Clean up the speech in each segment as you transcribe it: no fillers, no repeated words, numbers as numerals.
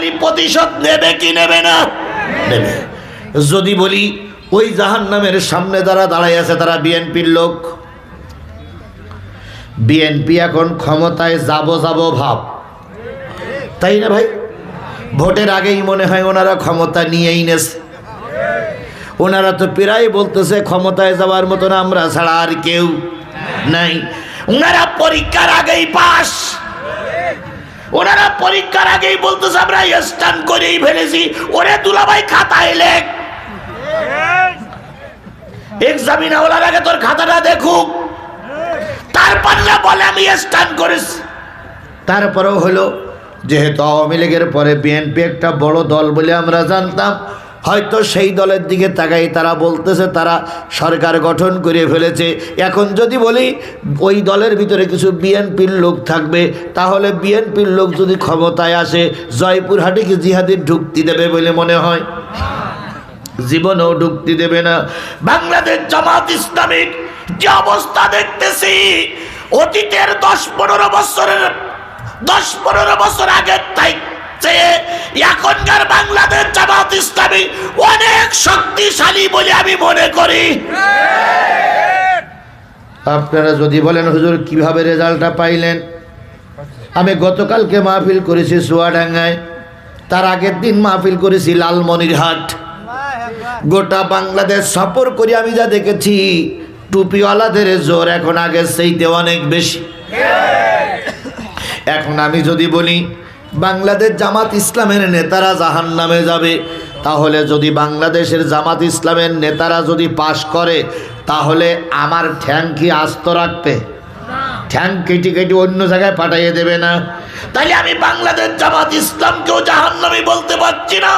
আলী প্রতিশোধ নেবে কি নেবে না? নেবে। যদি বলি ওই জাহান্নামের সামনে যারা দাঁড়াই আছে তারা বিএনপির লোক, বিএনপি এখন ক্ষমতায় যাব ভাব, তাই না ভাই? ভোটের আগেই মনে হয় ওনারা ক্ষমতা নিয়েই নেছে। ওনারা তো প্রায় বলতেছে ক্ষমতায় যাওয়ার মতন আমরা ছাড়া আর কেউ নাই। ওনারা পরীক্ষার আগেই পাস, ওনারা পরীক্ষার আগেই বলতেছে আমরা স্ট্যান্ড করেই ফেলেছি। ওরে দুলাভাই খাতায় লেখ, এক্সামিন হওয়ার আগে তোর খাতাটা দেখুক, তারপর না বলে আমি স্ট্যান্ড করেছি। তারপরেও হলো, যেহেতু আওয়ামী লীগের পরে বিএনপি একটা বড় দল বলে আমরা জানতাম, হয়তো সেই দলের দিকে তাকাই তারা বলতেছে তারা সরকার গঠন করে ফেলেছে। এখন যদি বলি ওই দলের ভিতরে কিছু বিএনপির লোক থাকবে, তাহলে বিএনপির লোক যদি ক্ষমতায় আসে জয়পুরহাটে কি জিহাদের ঢুকতে দেবে বলে মনে হয়? জীবনেও ঢুকতে দেবে না। বাংলাদেশ জামাত ইসলামীর যে অবস্থা দেখতেছি, অতীতের 10-15 বছর আগের থেকে এখনকার বাংলাদেশ জামাত ইসলামী অনেক শক্তিশালী বলে আমি মনে করি। আপনারা যদি বলেন হুজুর কিভাবে রেজাল্টটা পাইলেন, আমি গতকালকে মাহফিল করেছি চুয়াডাঙ্গায়, তার আগের দিন মাহফিল করেছি লালমনিরহাট। গোটা বাংলাদেশ সফর করে আমি যা দেখেছি, টুপিওয়ালাদের জোর এখন আগের চাইতে অনেক বেশি। এখন আমি যদি বলি বাংলাদেশ জামাত ইসলামের নেতারা জাহান্নামে যাবে, তাহলে যদি বাংলাদেশের জামাত ইসলামের নেতারা যদি পাশ করে, তাহলে আমার ঠ্যাং কি আস্ত রাখবে? ঠ্যাং কেটে কেটে অন্য জায়গায় পাঠাইয়ে দেবে না? তাইলে আমি বাংলাদেশ জামাত ইসলামকেও জাহান্নামী বলতে পারছি না।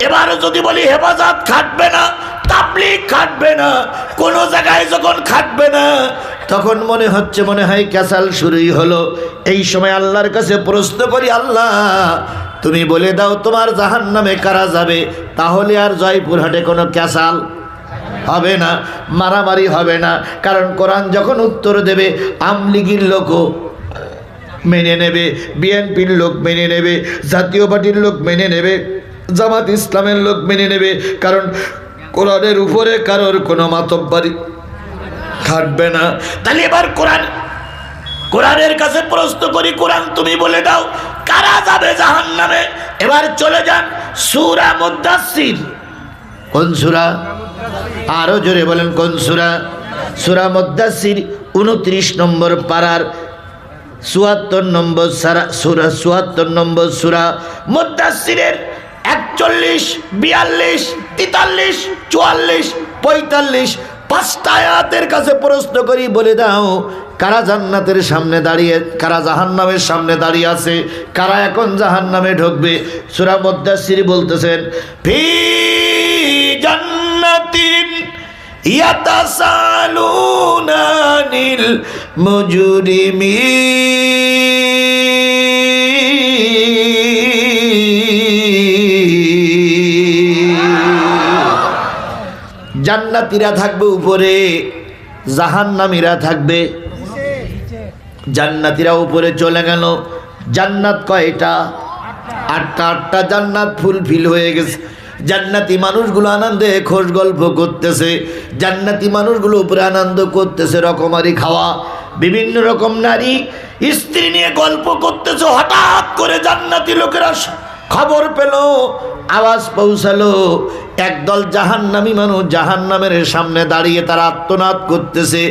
এবার যদি বলি হেফাজত খাটবে না, তাবলীগ খাটবে না, কোন জায়গায় যখন খাটবে না, তখন মনে হয় ক্যাসাল শুরুই হলো। এই সময় আল্লাহর কাছে প্রশ্ন করি, আল্লাহ তুমি বলে দাও তোমার জাহান্নামে কারা যাবে, তাহলে আর জয়পুরহাটে কোনো ক্যাসাল হবে না, মারামারি হবে না। কারণ কোরআন যখন উত্তর দেবে, আমলিগির লোকও মেনে নেবে, বিএনপির লোক মেনে নেবে, জাতীয় পার্টির লোক মেনে নেবে, জামাত ইসলামের লোক মেনে নেবে। কারণ কোরআনের উপরে কারোর কোনো মাতব্বরি খাটবে না। তাহলে এবার কোরআনের কাছে প্রশ্ন করি, কোরআন তুমি বলে দাও কারা যাবে জাহান্নামে। এবার চলে যান সূরা মুদ্দাসসির। কোন সূরা? আরো জোরে বলেন কোন সূরা? সূরা মুদ্দাসসির 29 নম্বর পারার 74 নম্বর সূরা, 74 নম্বর সূরা মুদ্দাসসিরের 41, 42, 43, 44, 45 পাঁচটা আয়াতের কাছে প্রশ্ন করি, বলে দাও কারা জান্নাতের সামনে দাঁড়িয়ে, কারা জাহান্নামের সামনে দাঁড়িয়ে আছে, কারা এখন জাহান্নামে ঢুকবে। সূরা মুদ্দাসসির বলতেছেন, ফি জান্নাতিন ইয়াতাসালুনা আনিল মুজরিমিন। জান্নাতীরা থাকবে উপরে, জাহান্নামীরা থাকবে। জান্নাতীরা উপরে চলে গেল। জান্নাত কয়টা? 8টা জান্নাত ফুলফিল হয়ে গেছে। জান্নাতি মানুষগুলো আনন্দে খোশ গল্প করতেছে, জান্নাতি মানুষগুলো উপরে আনন্দ করতেছে, রকমারি খাওয়া, বিভিন্ন রকম নারী স্ত্রী নিয়ে গল্প করতেছে। হঠাৎ করে জান্নাতি লোকেরা খবর পেল, আওয়াজ পৌঁছালো, একদল জাহান্নামী মানুষ জাহান্নামের সামনে দাঁড়িয়ে তারা আর্তনাদ করতেছে,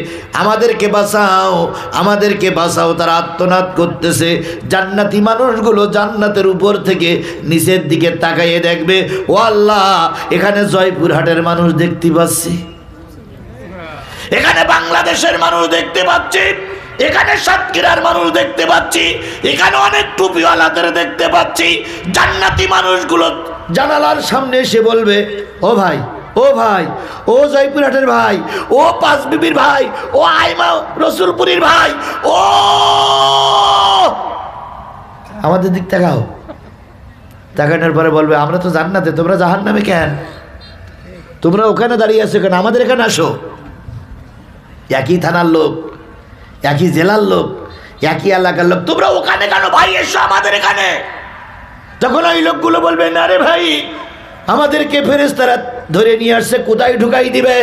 আমাদেরকে বাঁচাও, আমাদেরকে বাঁচাও। তারা আর্তনাদ করতেছে। জান্নাতি মানুষগুলো জান্নাতের উপর থেকে নিচের দিকে তাকাইয়ে দেখবে, ও আল্লাহ, এখানে জয়পুরহাটের মানুষ দেখতে পাচ্ছি, এখানে বাংলাদেশের মানুষ দেখতে পাচ্ছি, এখানে সাতক্ষীরার মানুষ দেখতে পাচ্ছি, এখানে অনেক টুপিওয়ালাদের দেখতে পাচ্ছি। জান্নাতি মানুষগুলো জানালার সামনে এসে বলবে, ও ভাই, ও ভাই, ও জয়পুরহাটের ভাই, ও পাঁচবিবির ভাই, ও আইমা রসুলপুরীর ভাই, ও আমাদের দিক তাকাও। তাকানোর পরে বলবে, আমরা তো জান্নাতে, তোমরা জাহান্নামে কেন? তোমরা ওখানে দাঁড়িয়ে আছো কেন? আমাদের এখানে আসো। একই থানার লোক, একই জেলার লোক, একই এলাকার লোক, তোমরা ওখানে কেন ভাই? এসো আমাদের এখানে। তখন ওই লোকগুলো বলবে, না রে ভাই, আমাদেরকে ফেরেশতারা ধরে নিয়ে আসছে, কোথায় ঢুকাই দিবে?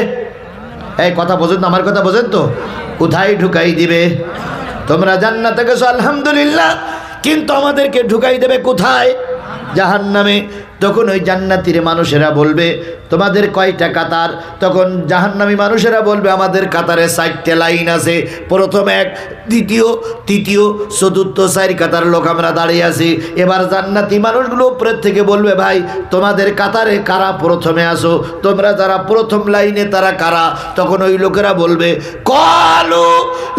এই কথা বোঝেন তো, আমার কথা বোঝেন তো, কোথায় ঢুকাই দিবে? তোমরা জান্নাতে গেছো আলহামদুলিল্লাহ, কিন্তু আমাদেরকে ঢুকাই দেবে কোথায়? জাহান্নামে। তখন ওই জান্নাতীর মানুষেরা বলবে, তোমাদের কয়টা কাতার? তখন জাহান্নামী মানুষেরা বলবে, আমাদের কাতারে 4টে লাইন আছে, প্রথম 1, দ্বিতীয়, তৃতীয়, চতুর্থ, 4 কাতার লোক আমরা দাঁড়িয়ে আছি। এবার জান্নাতি মানুষগুলো উপরের থেকে বলবে, ভাই তোমাদের কাতারে কারা প্রথমে আসো? তোমরা যারা প্রথম লাইনে তারা কারা? তখন ওই লোকেরা বলবে, ক্বালু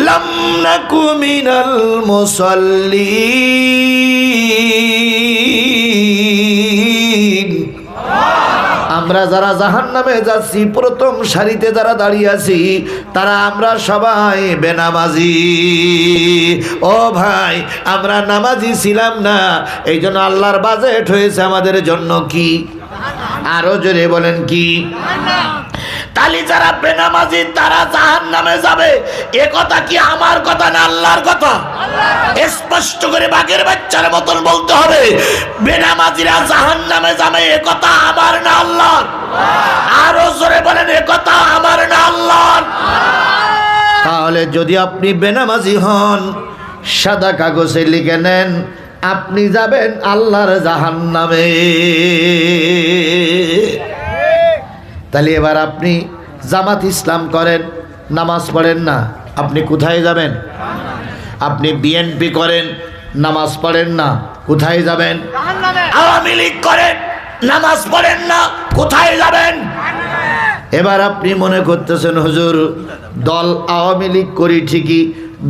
লাম নাকু মিনাল মুসাল্লিন। আমরা যারা জাহান্নামে যাচ্ছি, প্রথম সারিতে যারা দাঁড়িয়ে আছি, তারা আমরা সবাই বেনামাজি। ও ভাই, আমরা নামাজি ছিলাম না, এই জন্য আল্লাহর বাজেট হয়েছে আমাদের জন্য কি? আরো জোরে বলেন কি? তালি যারা বেনামাজি তারা জাহান্নামে যাবে, এ কথা কি আমার কথা না আল্লাহর কথা? স্পষ্ট করে বাঘের বাচ্চার মতন বলতে হবে, বেনামাজিরা জাহান্নামে যাবে, এ কথা আমার না আল্লাহর? আরো জোরে বলেন, এ কথা আমার না আল্লাহর? তাহলে যদি আপনি বেনামাজি হন, সাদা কাগজে লিখে নেন, আপনি যাবেন আল্লাহর জাহান্নামে। তাহলে এবার আপনি জামাত ইসলাম করেন, নামাজ পড়েন না, আপনি কোথায় যাবেন? আপনি বিএনপি করেন, নামাজ পড়েন না, কোথায় যাবেন? আওয়ামী লীগ করেন, নামাজ পড়েন না, কোথায় যাবেন? এবার আপনি মনে করতেছেন, হুজুর দল আওয়ামী লীগ করি ঠিকই,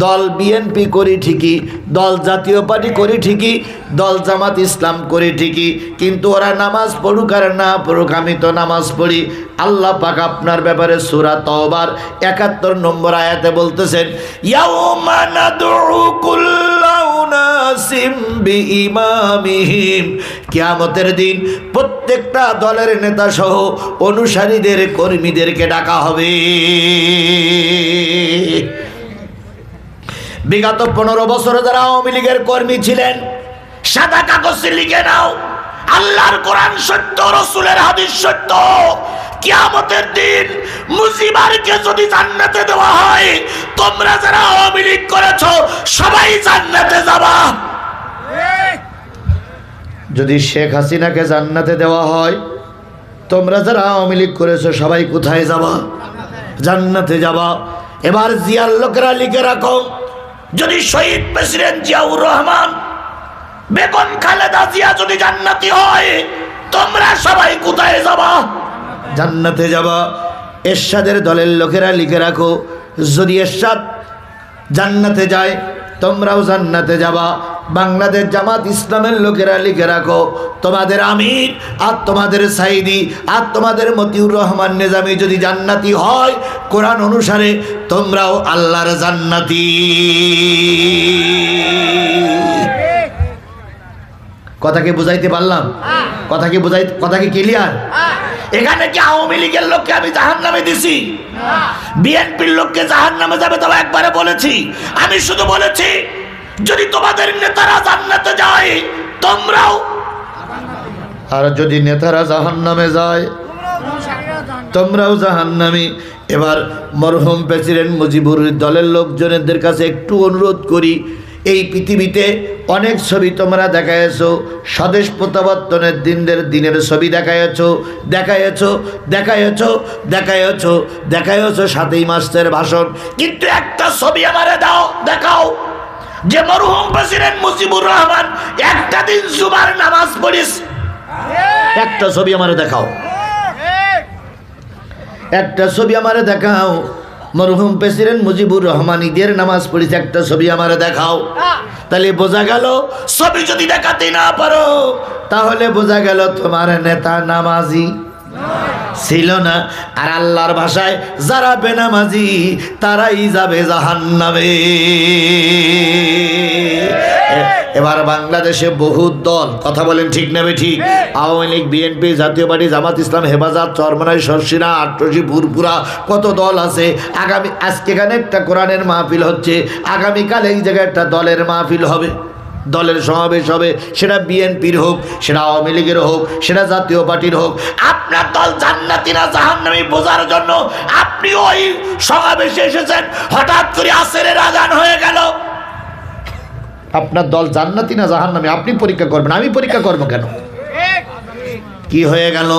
দল বিএনপি করি ঠিকই, দল জাতীয় পার্টি করি ঠিকই, দল জামাত ইসলাম করি ঠিকই, কিন্তু ওরা নামাজ পড়ুক আর না পড়ুক, আমি তো নামাজ পড়ি। আল্লাহ পাক আপনার ব্যাপারে সূরা তওবার 71 নম্বর আয়াতে বলতেছেন, ইয়াউমা নাদউ কুল্লা উনাসিম বিইমামিহিম। কিয়ামতের দিন প্রত্যেকটা দলের নেতা সহ অনুসারীদের, কর্মীদেরকে ডাকা হবে। বিগত 15 বছরে যারা আওয়ামী লীগের কর্মী ছিলেন, সাদা কাগজে লিখে নাও, আল্লাহর কোরআন সত্য, রাসূলের হাদিস সত্য। কিয়ামতের দিন মুজিবারকে যদি জান্নাতে দেওয়া হয়, তোমরা যারা আওয়ামী লীগ করেছো সবাই জান্নাতে যাবা। যদি শেখ হাসিনাকে জান্নাতে দেওয়া হয়, তোমরা যারা আওয়ামী লীগ করেছো সবাই কোথায় যাবা? জান্নাতে যাবা। এবার জিয়ার লোকেরা লিখে রাখো, যদি শহীদ প্রেসিডেন্ট জিয়াউর রহমান, বেগম খালেদা জিয়া যদি জান্নাতি হয়, তোমরা সবাই কোথায় যাবা? জান্নাতে যাবা। এরশাদের দলের লোকেরা লিখে রাখো, যদি এরশাদ জান্নাতে যায়, তোমরাও জান্নাতে যাবা। বাংলাদেশ জামাত ইসলামের লোকেরা লিখে রাখো, তোমাদের আমির আর তোমাদের সাইদি আর তোমাদের মতিউর রহমান নিজামী যদি জান্নাতি হয়, কোরআন অনুসারে তোমরাও আল্লাহর জান্নাতি। কথা কি বুঝাইতে পারলাম? কথা কি ক্লিয়ার? এখানে কি আওয়ামী লীগের লোককে আমি জাহান্নামে দিছি? বিএনপির লোককে জাহান্নামে যাবে তবে একবারে বলেছি? আমি শুধু বলেছি যদি তোমাদের নেতারা জান্নাতে যায়, তোমরাও। আর যদি নেতারা জাহান্নামে যায়, তোমরাও জাহান্নামী। এবার মরহুম প্রেসিডেন্ট মুজিবুর দলের লোকজনদের কাছে একটু অনুরোধ করি, এই পৃথিবীতে অনেক ছবি তোমরা দেখাইছো, স্বদেশ প্রত্যাবর্তনের দিনের ছবি দেখাইছো, 7ই মার্চের ভাষণ, কিন্তু একটা ছবি আমারে দাও, দেখাও যে মরহুম প্রেসিডেন্ট মুজিবুর রহমান একটা দিন জুমার নামাজ পড়িস। একটা ছবি আমারে দেখাও, একটা ছবি আমারে দেখাও। মরহুম প্রেসিডেন্ট মুজিবুর রহমান ঈদের নামাজ পড়েছে, একটা ছবি আমারে দেখাও। তাহলে বোঝা গেল, ছবি যদি দেখাতে না পারো তাহলে বোঝা গেল তোমার নেতা নামাজি ছিল না। আর আল্লাহর ভাষায় যারা বেনামাজি তারাই যাবে জাহান্নামে। এবার বাংলাদেশে বহু দল, কথা বলেন ঠিক না ঠিক? আওয়ামী লীগ, বিএনপি, জাতীয় পার্টি, জামাত ইসলাম, হেফাজত, চরমনাই, শর্ষিনা, আট্রসি, ফুরপুরা, কত দল আছে। আজকে এখানে একটা কোরআনের মাহফিল হচ্ছে, আগামীকাল এই জায়গায় একটা দলের মাহফিল হবে। দলের সমাবেশ হবে, সেটা বিএনপির হোক, সেটা আওয়ামী লীগের হোক, সেটা জাতীয় পার্টির হোক, আপনার দল জান্নাতি না জাহান্নামী বোঝার জন্য আপনি ওই সমাবেশে এসেছেন। হঠাৎ করে আসরের আজান হয়ে গেল, আপনার দল জান্নাতি না জাহান্নামী আপনি পরীক্ষা করবেন, আমি পরীক্ষা করবো কেন? কি হয়ে গেল?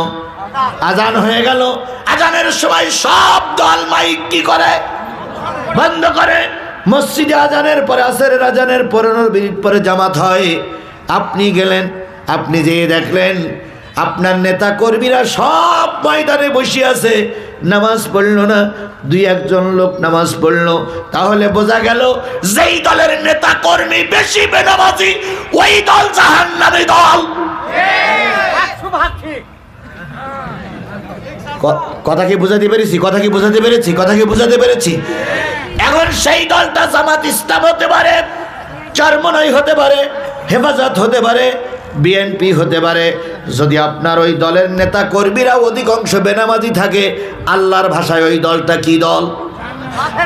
আজান হয়ে গেল। আজানের সময় সব দল মাইক কি করে? বন্ধ করে। মসজিদে আজানের পরে, আসরের আজানের 15 মিনিট পরে জামাত হয়। আপনি গেলেন, আপনি যেয়ে দেখলেন আপনার নেতা কর্মীরা সব ময়দানে বসে আছে, নামাজ পড়লো না, 2-1 লোক নামাজ পড়লো। তাহলে বোঝা গেল যেই দলের নেতা কর্মী বেশি বেনামাজি ওই দল জাহান্নামী দল। কথা কি বুঝাতে পেরেছি? কথা কি বুঝাতে পেরেছি? কথা কি বুঝাতে পেরেছি? এখন সেই দলটা জামাত ইসলাম হতে পারে, চরমনাই হতে পারে, হেফাজত হতে পারে, বিএনপি হতে পারে। যদি আপনার ওই দলের নেতা কর্মীরা অধিকাংশ বেনামাজি থাকে, আল্লাহর ভাষায় ওই দলটা কি দল?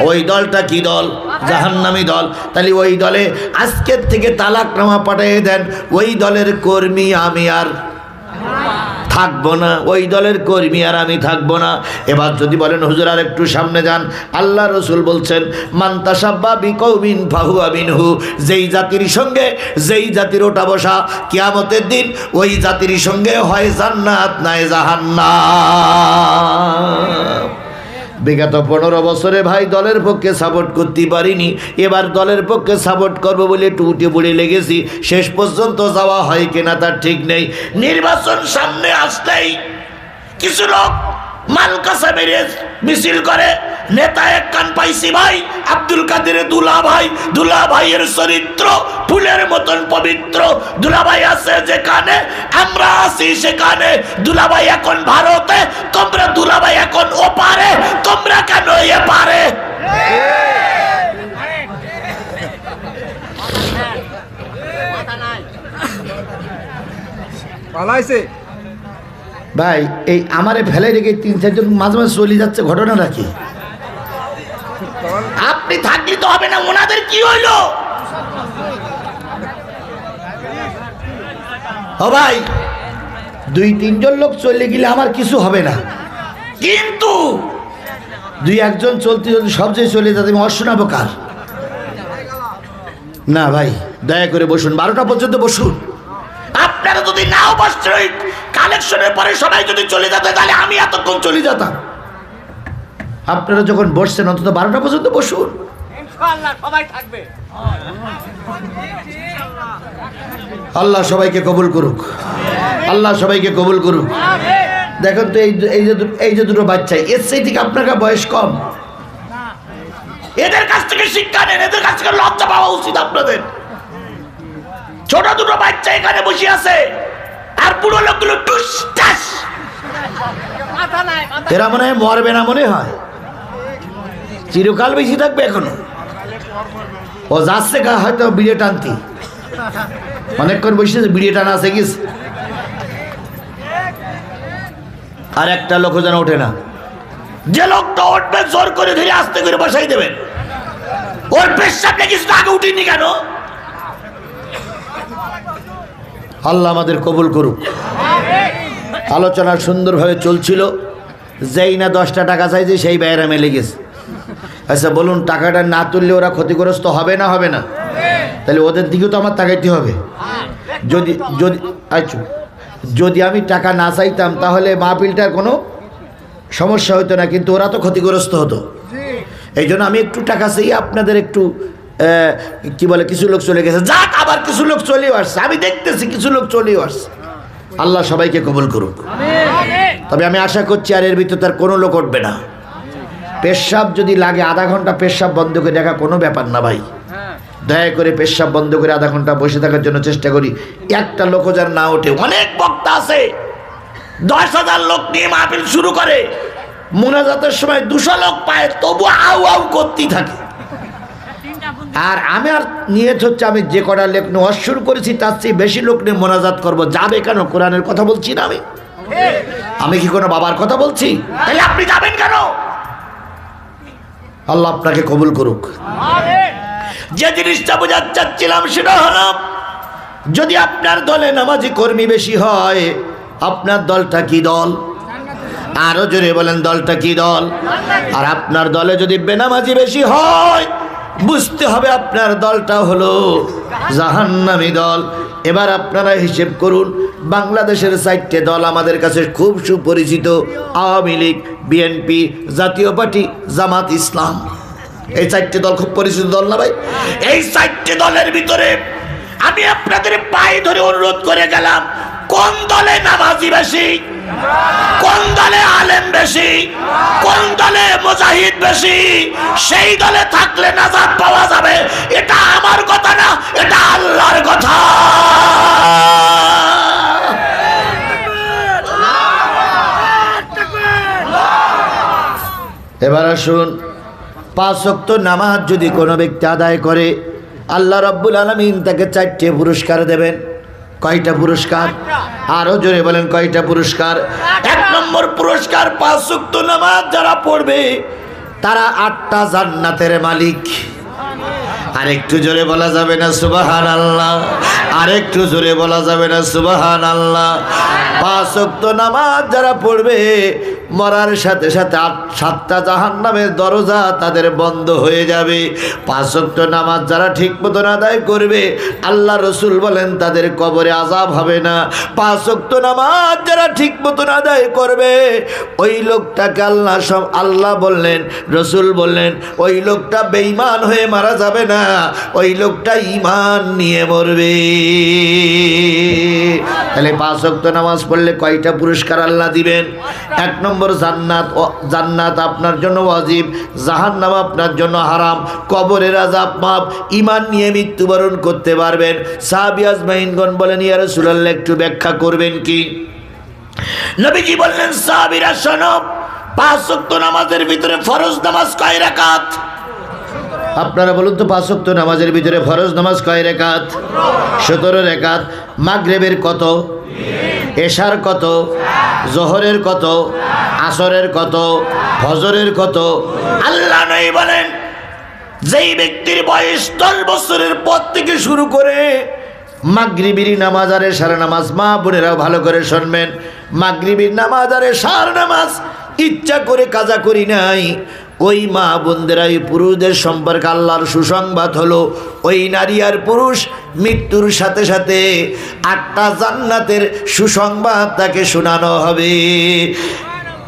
ওই দলটা কি দল? জাহান্নামী দল। তাহলে ওই দলে আজকের থেকে তালাকনামা পাঠিয়ে দেন, ওই দলের কর্মী আমি আর থাকবো না, ওই দলের কর্মী আর আমি থাকবো না। এবার যদি বলেন হুজুর আর একটু সামনে যান, আল্লাহ রসুল বলছেন মান তাশাব্বা বিকৌমিন ফাহুয়া মিনহু, যেই জাতির সঙ্গে যেই জাতির ওঠা বসা কিয়ামতের দিন ওই জাতির সঙ্গে হয় জান্নাত নয় জাহান্নাম। বিগত 15 বছরে ভাই দলের পক্ষে সাপোর্ট করতে পারিনি, এবার দলের পক্ষে সাপোর্ট করবো বলে টুটে বুড়ে লেগেছি, শেষ পর্যন্ত যাওয়া হয় কিনা তার ঠিক নেই। নির্বাচন সামনে আসলেই কিছু লোক মালকাসা মেরে মিছিল করে, নেতা এক কান পাইছি ভাই আব্দুল কাদের দুলাভাই, দুলাভাইয়ের চরিত্র ফুলের মতন পবিত্র, দুলাভাই আছে যেখানে আমরা আছি সেখানে, দুলাভাই এখন ভারতে, তোমরা দুলাভাই এখন ওপারে, তোমরা কেন এপারে? ভাই এই আমারে ফেলে রেখে 3-4 জন মাঝে মাঝে চলে যাচ্ছে, ঘটনাটা কি? আপনি থাকলে তো হবে না, ওনাদের কি হইলো? ও ভাই 2-3 জন লোক চলে গেলে আমার কিছু হবে না, কিন্তু 2-1 জন চলতে যদি সবচেয়ে চলে যাতে আমি অশোনাবো কার? না ভাই দয়া করে বসুন, 12টা পর্যন্ত বসুন। আপনারা যদি নাও বসছেন, কালেকশনের পরে সবাই যদি চলে যেত তাহলে আমি এতক্ষণ চলে যেতাম। আপনারা যখন বসছেন অন্তত 12টা পর্যন্ত বসুন, ইনশাআল্লাহ সবাই থাকবে। আল্লাহ সবাইকে কবুল করুক, আল্লাহ সবাইকে কবুল করুক। দেখেন তো এই যে দুটো বাচ্চা, এর সেই থেকে আপনার বয়স কম, এদের কাছ থেকে শিক্ষা নেন, এদের কাছ থেকে লজ্জা পাওয়া উচিত আপনাদের। ছোট দুটো বাচ্চা এখানে বসে আছে, আর পুরো লোকগুলো টুসটাস, এরা মনে হয় মরবে না, মনে হয় চিরকাল বেশি থাকবে এখনো। ও যাচ্ছে হয়তো বিড়ে টানতি, অনেকক্ষণ বসে বিড়ে টানা আছে গেছে, আর একটা লোক যেন ওঠে না। যে লোকটা উঠবে জোর করে ধরে আস্তে করে বসাই দেবেন, ওর পেশাবটা কিছু আগে উঠিনি কেন? আল্লাহ আমাদের কবুল করুক। আলোচনা সুন্দরভাবে চলছিল, যেই না 10টা টাকা চাইছে সেই বাইরে মেলে গেছে। আচ্ছা বলুন, টাকাটা না তুললে ওরা ক্ষতিগ্রস্ত হবে না? হবে না? তাহলে ওদের দিকেও তো আমার তাকাইতে হবে। যদি যদি আচ্ছা যদি আমি টাকা না চাইতাম তাহলে মাহফিলটার কোনো সমস্যা হতো না, কিন্তু ওরা তো ক্ষতিগ্রস্ত হতো। এই জন্য আমি একটু টাকা চাই, আপনাদের একটু কি বলে, কিছু লোক চলে গেছে, যাক আবার কিছু লোক চলেও আসছে, আমি দেখতেছি কিছু লোক চলেও আসছে। আল্লাহ সবাইকে কবুল করুক। তবে আমি আশা করছি আর এর ভিতরে তার কোনো লোক উঠবে না। পেশাব যদি লাগে আধা ঘন্টা পেশাব বন্ধ করে রাখা কোনো ব্যাপার না ভাই, দয়া করে পেশাব বন্ধ করে আধা ঘন্টা বসে থাকার জন্য চেষ্টা করি। একটা লোক যার না ওঠে, অনেক বক্তা আছে 10,000 লোক নিয়ে মাহফিল শুরু করে, মুনাজাতের সময় 200 লোক পায়, তবু আউ আউ করতেই থাকে। আর আমার নিয়ত হচ্ছে আমি যে কটা লেখ নেওয়া শুরু করেছি তার চেয়ে বেশি লোক নিয়ে মোনাজাত করবো। যাবে কেন? কোরআনের কথা বলছি না আমি কি কোনো বাবার কথা বলছি? তাহলে আপনি যাবেন কেন? আল্লাহ আপনাকে কবুল করুক। যে জিনিসটা বোঝাতে চাচ্ছিলাম সেটা হলো যদি আপনার দলে নামাজি কর্মী বেশি হয়, আপনার দলটা কি দল? আরো জোরে বলেন, দলটা কি দল? আর আপনার দলে যদি বেনামাজি বেশি হয়, বুঝতে হবে আপনার দলটা হলো জাহান্নামী দল। এবার আপনারা হিসেব করুন, বাংলাদেশের 4টে দল আমাদের কাছে খুব সুপরিচিত: আওয়ামী লীগ, বিএনপি, জাতীয় পার্টি, জামাত ইসলাম। এই 4টে দল খুব পরিচিত দল না ভাই? এই 4টে দলের ভিতরে আমি আপনাদের পায়ে ধরে অনুরোধ করে গেলাম, কোন দলে নামাজি বেশি, কোন দলে আলেম বেশি, কোন দলে মুজাহিদ বেশি, সেই দলে থাকলে নাজাত পাওয়া যাবে। এটা আমার কথা না, এটা আল্লাহর কথা। এবার আসুন, 5 ওয়াক্ত নামাজ যদি কোনো ব্যক্তি আদায় করে, আল্লাহ রাব্বুল আলামিন তাকে 4টে পুরস্কার দেবেন। কয়টা পুরস্কার? আরো জোরে বলেন, কয়টা পুরস্কার? 1 নম্বর পুরস্কার, 5 ওয়াক্ত নামাজ যারা পড়বে তারা 8টা জান্নাতের মালিক। আরেকটু জোরে বলা যাবে না সুবহানাল্লাহ? আরেকটু জোরে বলা যাবে না সুবহানাল্লাহ? 5 ওয়াক্ত নামাজ যারা পড়বে, মরার সাথে সাথে 7টা জাহান্নামের দরজা তাদের বন্ধ হয়ে যাবে। 5 ওয়াক্ত নামাজ যারা ঠিক মতন আদায় করবে, আল্লাহ রসুল বলেন তাদের কবরে আযাব হবে না। 5 ওয়াক্ত নামাজ যারা ঠিক মতন আদায় করবে, ওই লোকটাকে আল্লাহ বললেন, রসুল বললেন, ওই লোকটা বেঈমান হয়ে মারা যাবে না, ওই লোকটা ঈমান নিয়ে মরবে। তাহলে 5 ওয়াক্ত নামাজ পড়লে কয়টা পুরস্কার আল্লাহ দিবেন? 1 নম্বর জান্নাত। জান্নাত আপনার জন্য ওয়াজিব, জাহান্নাম আপনার জন্য হারাম। কবরের আযাব মাফ, ঈমান নিয়ে মৃত্যুবরণ করতে পারবেন। সাহাবী আজমাইনগণ বলেন, ইয়া রাসূলুল্লাহ একটু ব্যাখ্যা করবেন কি? নবীজি বললেন, সাহাবীরা শোনো, 5 ওয়াক্ত নামাজের ভিতরে ফরজ নামাজ কয় রাকাত? আপনারা বলুন তো, 5 ওয়াক্ত নামাজের ভিতরে ফরজ নামাজ কয় রাকাত? 17 রাকাত। মাগরিবের কত? এশার কত? জোহরের কত? আসরের কত? ফজরের কত? আল্লাহ নবী বলেন, যেই ব্যক্তির বয়স 10 বছরের পর থেকে শুরু করে মাগরিবের নামাজ আর এশার নামাজ, মা বোনেরাও ভালো করে শুনবেন, মাগরিবের নামাজ আর এশার নামাজ ইচ্ছা করে কাজা করি নাই, ওই মা বোনদেরা, এই পুরুষদের সম্পর্কে আল্লাহর সুসংবাদ হলো, ওই নারী আর পুরুষ মৃত্যুর সাথে সাথে 8টা জান্নাতের সুসংবাদ তাকে শোনানো হবে।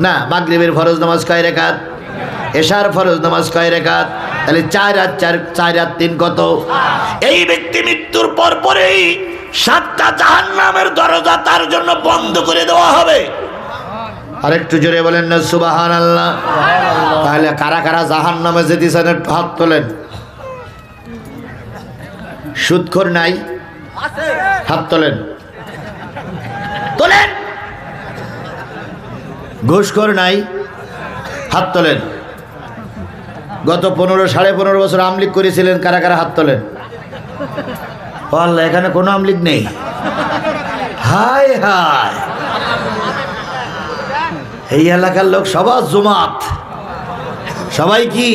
না, মাগরিবের ফরজ নামাজ কয় রাকাত? এশার ফরজ নামাজ কয় রাকাত? তাহলে 4 আর 4 আর 3 কত? এই ব্যক্তি মৃত্যুর পর পরেই 7টা জাহান্নামের দরজা তার জন্য বন্ধ করে দেওয়া হবে। আরেকটু জোরে বলেন না সুবহানাল্লাহ? তাহলে কারা কারা জাহান্নামে যেতে চান একটু হাত তোলেন। সুদখোর নাই? হাত তোলেন, তোলেন। ঘুষখোর নাই? হাত তোলেন। গত 15-15.5 বছর আমলিগ করেছিলেন, কারা কারা হাত তোলেন? আল্লাহ, এখানে কোনো আমলিগ নেই। হায় হায়, এই এলাকার লোক সবাই জমাত। সবাই কি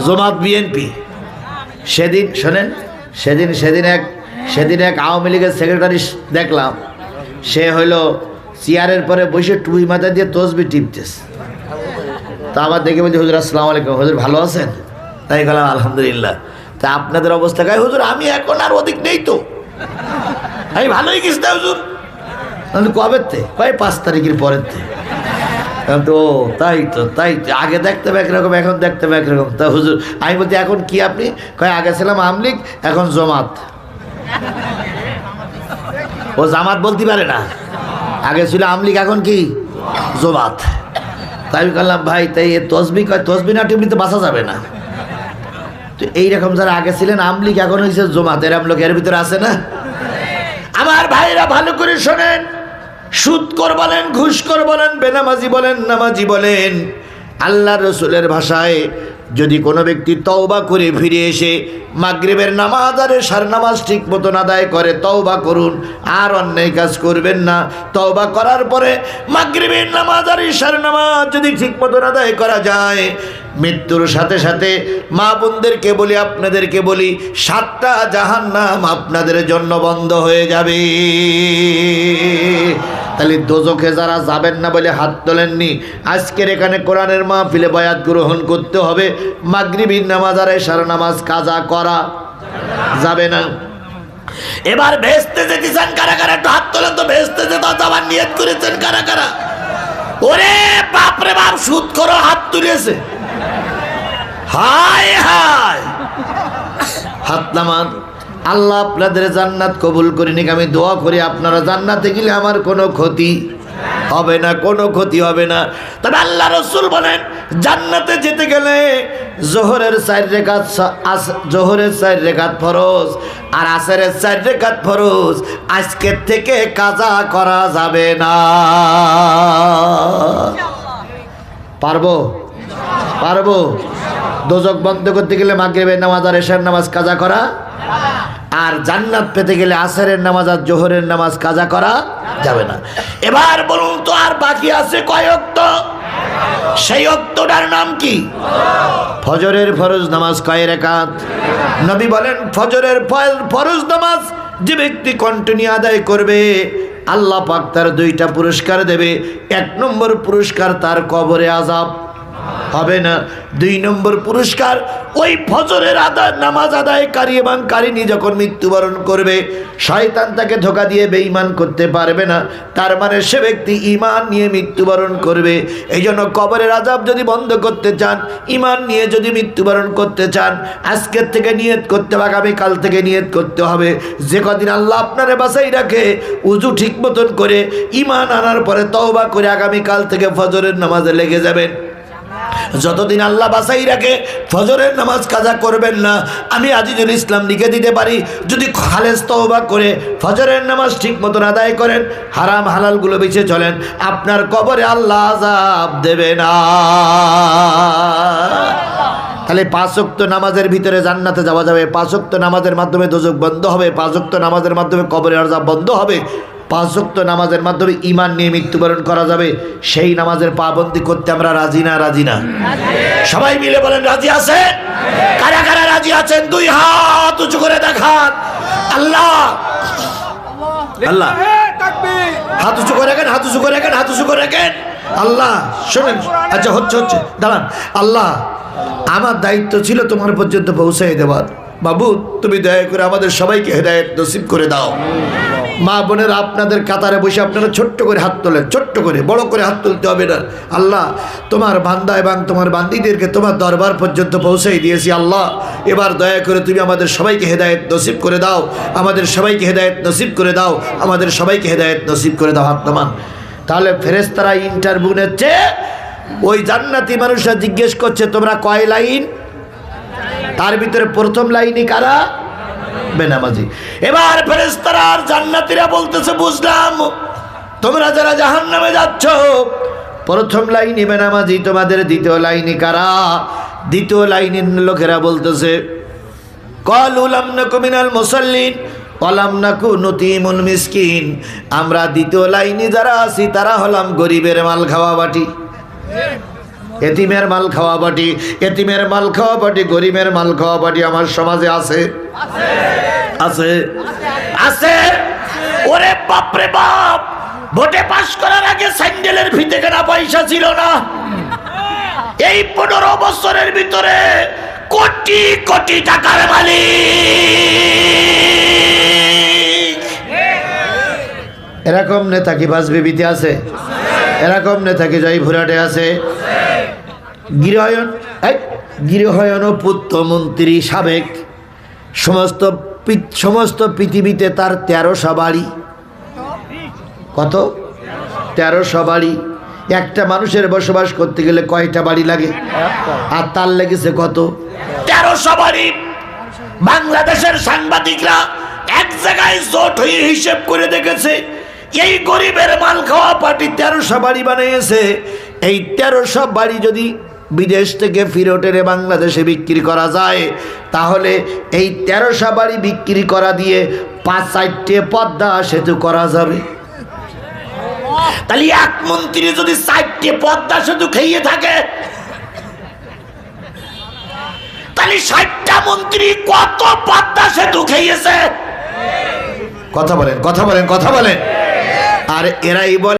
জমাত? বিএনপি। সেদিন শোনেন, সেদিন এক আওয়ামী লীগের সেক্রেটারি দেখলাম, সে হইল চেয়ারের পরে বসে টুপি মাথা দিয়ে তসবি টিপতেছে। তা আমার দেখে বলছি, হুজুর আসসালামু আলাইকুম, হুজুর ভালো আছেন? তাই বললাম আলহামদুলিল্লাহ। তা আপনাদের অবস্থা কাই? হুজুর আমি এখন আর অধিক নেই তো, আমি ভালোই গেছি না হুজুর। কবে? কয় 5 তারিখের পরের থেকে। তো তাই তো, তাই আগে দেখতে হবে একরকম, এখন দেখতে হবে একরকম। তা হুজুর আমি বলছি, এখন কি আপনি? কয় আগে ছিলাম আমলিগ, এখন জমাত। ও জামাত বলতে পারে না, আগে ছিল আমলিগ, এখন কি জমাত। তাই আমি বললাম, ভাই তাই তসবি, কয় তসবি না টিপলি তো বাঁচা যাবে না। তো এইরকম যারা আগে ছিলেন আমলিগ, এখন হয়েছে জমাত, এরকম লোক এর ভিতরে আছে না? আমার ভাইরা ভালো করে শোনেন, সুদখোর বলেন, ঘুষখোর বলেন, বেনামাজি বলেন, নামাজি বলেন, আল্লাহ রসুলের ভাষায় যদি কোনো ব্যক্তি তওবা করে ফিরে এসে মাগরিবের নামাজ আর এশার নামাজ ঠিক মতন আদায় করে, তওবা করুন, আর অন্যায় কাজ করবেন না। তওবা করার পরে মাগরিবের নামাজ আর এশার নামাজ যদি ঠিক মতন আদায় করা যায়, মৃত্যুর সাথে সাথে মা বোনদেরকে বলি, আপনাদেরকে বলি, 7টা জাহান্নাম আপনাদের জন্য বন্ধ হয়ে যাবে। তাহলে দোজখে যারা যাবেন না বলে হাত তোলেননি, আজকের এখানে কোরআনের মাহফিলে বায়াত গ্রহণ করতে হবে। মাগরিবের নামাজ আর এশার নামাজ কাজা করা যাবে না। এবার ভেস্তে যেতে চান কারা কারা? একটু হাত তোলেন তো। ভেস্তে যেতে যাবার নিয়ত করেছেন কারা কারা? ওরে বাপ রে বাপ, সুদ করো, হাত তুলেছে। হায় হায়, হাত নামান। আল্লাহ আপনাদের জান্নাত কবুল করে নিক। আমি দোয়া করি আপনারা জান্নাতে গেলে আমার কোনো ক্ষতি হবে না, কোনো ক্ষতি হবে না। তবে আল্লাহ রাসূল বলেন, জান্নাতে যেতে গেলে জোহরের 4 রাকাত, জোহরের 4 রাকাত ফরজ আর আসরের 4 রাকাত ফরজ আজকের থেকে কাজা করা যাবে না। পারবো? পারবো? দোজখ বন্ধ করতে গেলে মাগরিবের নামাজ আর এশার নামাজ কাজা করা, আর জান্নাত পেতে গেলে আসরের নামাজ আর জোহরের নামাজ কাজা করা যাবে না। এবার বলুন তো, আর বাকি আছে কয় ওয়াক্ত? সেই ওয়াক্তটার নাম কি? ফজরের ফরজ নামাজ কয় রাকাত? নবী বলেন, ফজরের ফরজ নামাজ যে ব্যক্তি কন্টিনিউ আদায় করবে, আল্লাহ পাক তার 2টা পুরস্কার দেবে। 1 নম্বর পুরস্কার, তার কবরে আযাব হবে না। 2 নম্বর পুরস্কার, ওই ফজরের নামাজ আদায়কারী এবং কারিনী যখন মৃত্যুবরণ করবে, শয়তান তাকে ধোঁকা দিয়ে বেঈমান করতে পারবে না। তার মানে সে ব্যক্তি ঈমান নিয়ে মৃত্যুবরণ করবে। এই জন্য কবরের আযাব যদি বন্ধ করতে চান, ঈমান নিয়ে যদি মৃত্যুবরণ করতে চান, আজকের থেকে নিয়ত করতে হবে, আগামীকাল থেকে নিয়ত করতে হবে, যে কদিন আল্লাহ আপনারে বাঁচাই রাখে, উযু ঠিক মতন করে ঈমান আনার পরে তওবা করে আগামীকাল থেকে ফজরের নামাজে লেগে যাবেন। যতদিন আল্লাহ বাঁচাই রাখে ফজরের নামাজ কাজা করবেন না। আমি আজিজুল ইসলাম লিখে দিতে পারি, যদি খালেস তওবা করে ফজরের নামাজ ঠিক মতন আদায় করেন, হারাম হালালগুলো বেঁচে চলেন, আপনার কবরে আল্লাহ আযাব দেবে না। তাহলে 5 ওয়াক্ত নামাজের ভিতরে জান্নাতে যাওয়া যাবে। 5 ওয়াক্ত নামাজের মাধ্যমে দোজখ বন্ধ হবে। 5 ওয়াক্ত নামাজের মাধ্যমে কবরের আযাব বন্ধ হবে। 5 ওয়াক্ত নামাজের মাধ্যমে ঈমান নিয়ে মৃত্যুবরণ করা যাবে। সেই নামাজের পাবন্দি করতে আমরা রাজি না? রাজি না? সবাই মিলে বলেন রাজি আছেন? কারা কারা রাজি আছেন? 2 হাত উঁচু করে দেখান। আল্লাহ আল্লাহ, হাত উঁচু করে রাখেন, হাত উঁচু করে রাখেন, হাত উঁচু করে রাখেন। আল্লাহ শোনেন, আচ্ছা হচ্ছে হচ্ছে, দাঁড়ান। আল্লাহ, আমার দায়িত্ব ছিল তোমার পর্যন্ত পৌঁছাই দেওয়ার। বাবু, তুমি দয়া করে আমাদের সবাইকে হেদায়েত নসিব করে দাও। মা বোনেরা, আপনাদের কাতারে বসে আপনারা ছোট্ট করে হাত তোলেন, ছোট্ট করে, বড় করে হাত তুলতে হবে না। আল্লাহ, তোমার বান্দা এবং তোমার বান্দীদেরকে তোমার দরবার পর্যন্ত পৌঁছাই দিয়েছি। আল্লাহ, এবার দয়া করে তুমি আমাদের সবাইকে হেদায়েত নসিব করে দাও, আমাদের সবাইকে হেদায়েত নসিব করে দাও, আমাদের সবাইকে হেদায়েত নসিব করে দাও। হাত নামান। তাহলে ফেরেশতারা ইন্টারভিউ নিচ্ছে, ওই জান্নাতি মানুষরা জিজ্ঞেস করছে, তোমরা কয় লাইন? তার ভিতরে প্রথম লাইনই কারা? বেনামাজি। এবার ফেরেশতারা আর জান্নাতীরা বলতেছে, বুঝলাম তোমরা যারা জাহান্নামে যাচ্ছ, প্রথম লাইনে বেনামাজি, তোমাদের দ্বিতীয় লাইনে কারা? দ্বিতীয় লাইনের লোকেরা বলতেছে, ক্বালু লাম নাকু মিনাল মুসাল্লিন ওয়া লাম নাকু নুতিমুল মিসকিন। আমরা দ্বিতীয় লাইনে যারা আছি তারা হলাম গরিবের মাল খাওয়া বাটি, এতিমের মাল খাওয়া বাটি। এতিমের মাল খাওয়া বাটি, গরিবের মাল খাওয়া বাটি আমার সমাজে আছে? আছে, আছে। ওরে বাপ রে বাপ, ভোটে পাস করার আগে স্যান্ডেলের ফিতে কেনা পয়সা ছিল না। এই 15 বছরের ভিতরে কোটি কোটি টাকার মালিক। এরকম নেতা কি বাসবিবিতে আছে? এরকম নেতা কি জয়পুরহাটে আছে? গৃহায়ন ও পূর্তমন্ত্রী সাবেক, সমস্ত পৃথিবীতে তার 1300 বাড়ি। কত? 1300 বাড়ি। একটা মানুষের বসবাস করতে গেলে কয়টা বাড়ি লাগে? আর তার লেগেছে কত? 1300 বাড়ি। বাংলাদেশের সাংবাদিকরা এক জায়গায় জোট হয়ে হিসেব করে দেখেছে, এই গরিবের মাল খাওয়া পার্টি 1300 বাড়ি বানিয়েছে। এই 1300 বাড়ি যদি বিদেশ থেকে ফিরোটেরে বাংলাদেশে বিক্রি করা যায়, তাহলে এই 1300 বাড়ি বিক্রি করা দিয়ে 5-4টে পদ্মা সেতু করা যাবে। তাহলে এক মন্ত্রী যদি 4টে পদ্মা সেতু খেয়ে থাকে, তাহলে 60টা মন্ত্রী কত পদ্মা সেতু খেয়েছে? কথা বলেন, কথা বলেন, কথা বলেন। আর এরাই বলে